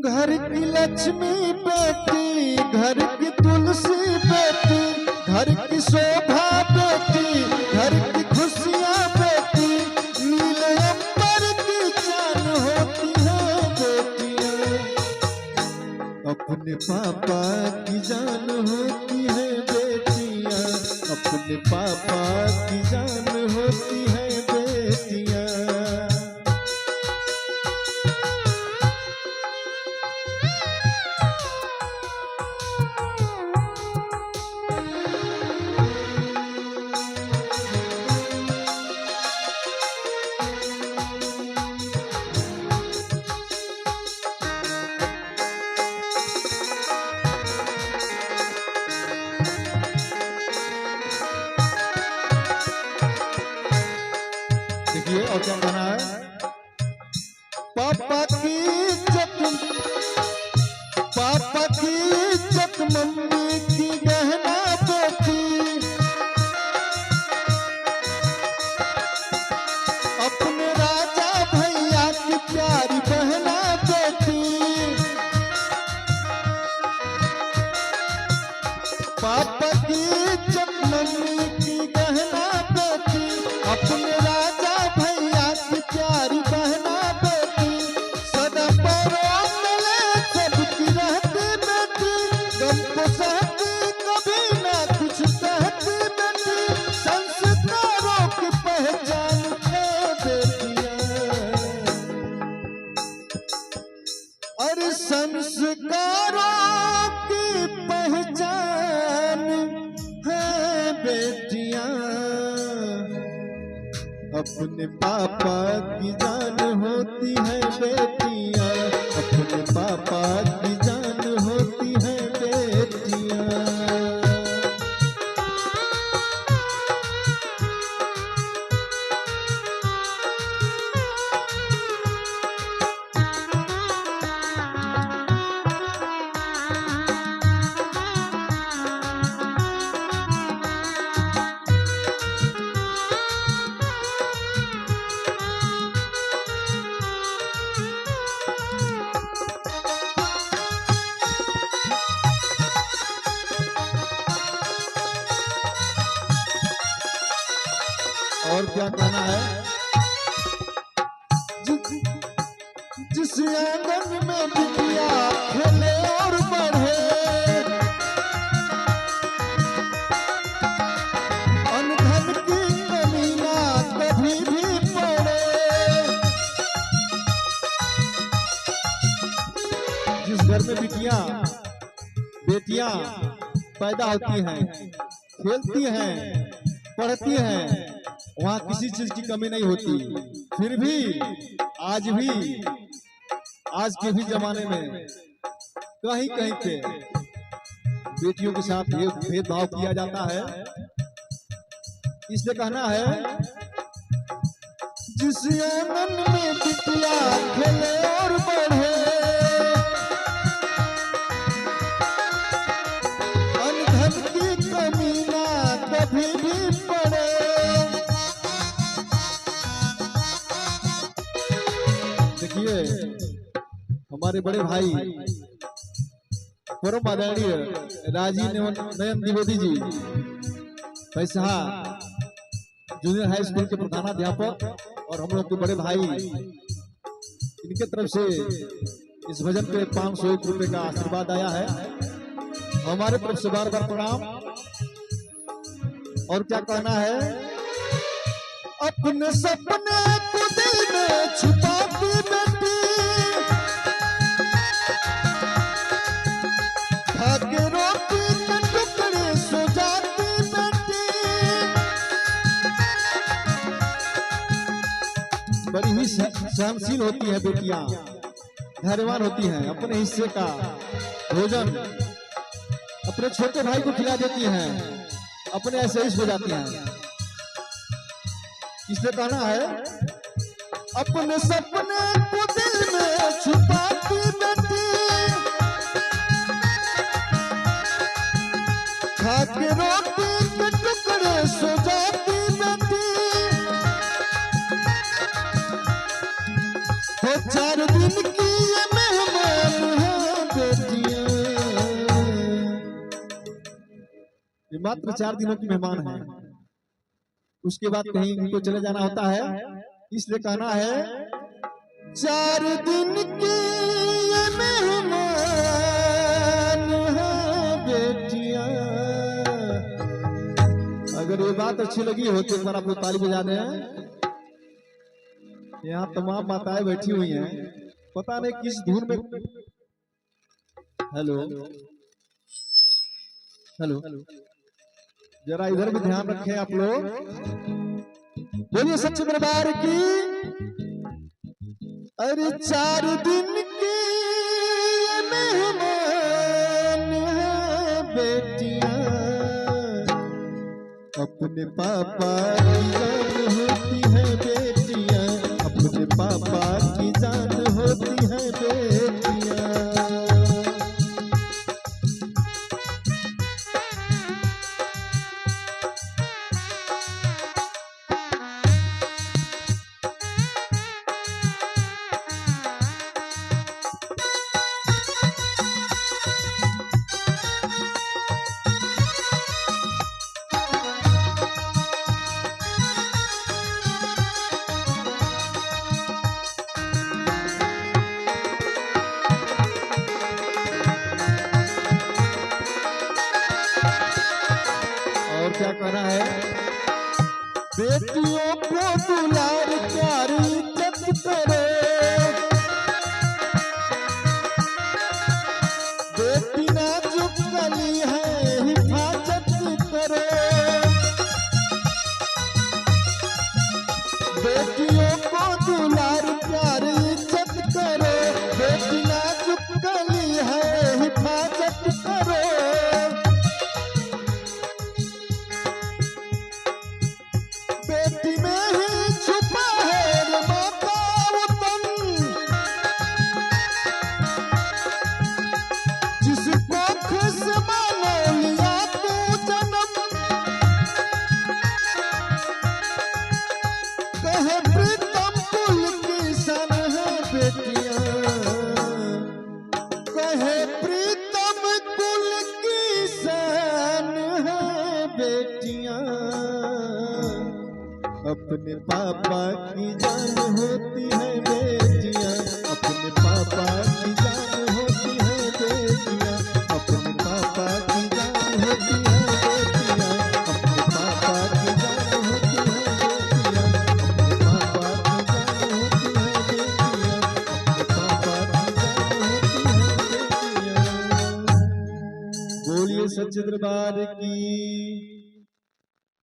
घर की लक्ष्मी बेटी, घर की तुलसी बेटी, घर की शोभा बेटी, घर की खुशियाँ बेटी, नीले अंबर की जान होती है बेटियाँ। अपने पापा की जान होती है बेटियाँ, अपने पापा की जान होती है बेटियाँ। देखिए और क्या कहना है। पापा की इज्जत, पापा की इज्जत मम्मी की गहना बेटी, अपने राजा भैया की प्यारी बहना बेटी। पापा की इज्जत मम्मी की गहना बेटी, अपने राजा भैया की प्यारी बहना बेटी, सदा परोस ले सबकी रहती बेटी, गम को सहती कभी ना कुछ कहती बेटी, संस्कारों की पहचान है बेटियां। अरे संस्कारों की पहचान है बेटियां। अपने पापा की जान होती है बेटियां, अपने पापा की जान होती है बेटियां। और क्या कहना है। जिस आंगन में बिटिया खेले और बढ़े, अन्न धन की कमी ना कभी भी पड़े। जिस घर में बिटिया बेटियां पैदा होती हैं, खेलती हैं, पढ़ती हैं, वहाँ किसी चीज की कमी नहीं होती। फिर भी आज के भी जमाने में कहीं कहीं पे बेटियों के साथ भेदभाव किया जाता है। इसलिए कहना है, जिस आंगन में बिटिया खेले और बढ़े, अन्न धन की कमी ना कभी भी पड़े। देखिए हमारे बड़े भाई परम आदरणीय राजीव नयन द्विवेदी जी पैसा जूनियर हाई स्कूल के प्रधानाध्यापक और हम लोग के बड़े भाई, इनके तरफ से इस भजन पे 501 रुपए का आशीर्वाद आया है। हमारे तरफ से बार बार प्रणाम। और क्या कहना है। अपने सपने को दिल में छुपाती बेटी, खाके रोटी के टुकड़े सो जाती बेटी। बड़ी ही सहनशील होती है बेटियां, धैर्यवान होती हैं। अपने हिस्से का भोजन अपने छोटे भाई को खिला देती हैं, अपने ऐसे ही सो जाती हैं। इसलिए कहना है, अपने सपने को दिल में छुपाती बेटी, खाके रोटी के टुकड़े सो जाती बेटी। तो 4 दिन की ये मेहमान मात्र 4 दिनों की मेहमान है, उसके बाद कहीं उनको चले जाना होता है, इसलिए कहना है 4 दिन की ये मेहमान है बेटियां। अगर ये बात अच्छी लगी हो तो एक बार आप लोग ताली बजा दें। यहाँ तमाम माताएं बैठी हुई हैं, पता नहीं किस धुन में। हेलो हेलो, जरा इधर भी ध्यान रखें आप लोग। बोलिए सच्चे दरबार की। अरे 4 दिन की मेहमान है बेटियां, अपने पापा की जान होती है बेटियां, अपने पापा की जान होती है बेटियां। क्या कहना है? बेटियों को दुलार प्यार इज्जत करो, बेटी नाजुक कली है हिफाजत करो, बेटियों को दुलार प्यार इज्जत करो, बेटी नाजुक कली है हिफाजत करो। बेटी में ही छुपा है माता वतन, जिसको खुश मानो लिया तू जन्म, कहे प्रीतम कुल की सन है बेटियां, कहे प्रीतम कुल की सन है बेटियां, अपने पापा की जान होती है बेटियां, अपने पापा की जान होती है बेटियां, अपने पापा की जान होती है बेटियां, अपने पापा की जान होती है बेटियां, अपने पापा की जान होती है बेटियां, अपने पापा की जान होती है बेटियां। बोलिए सच्चे दरबार की।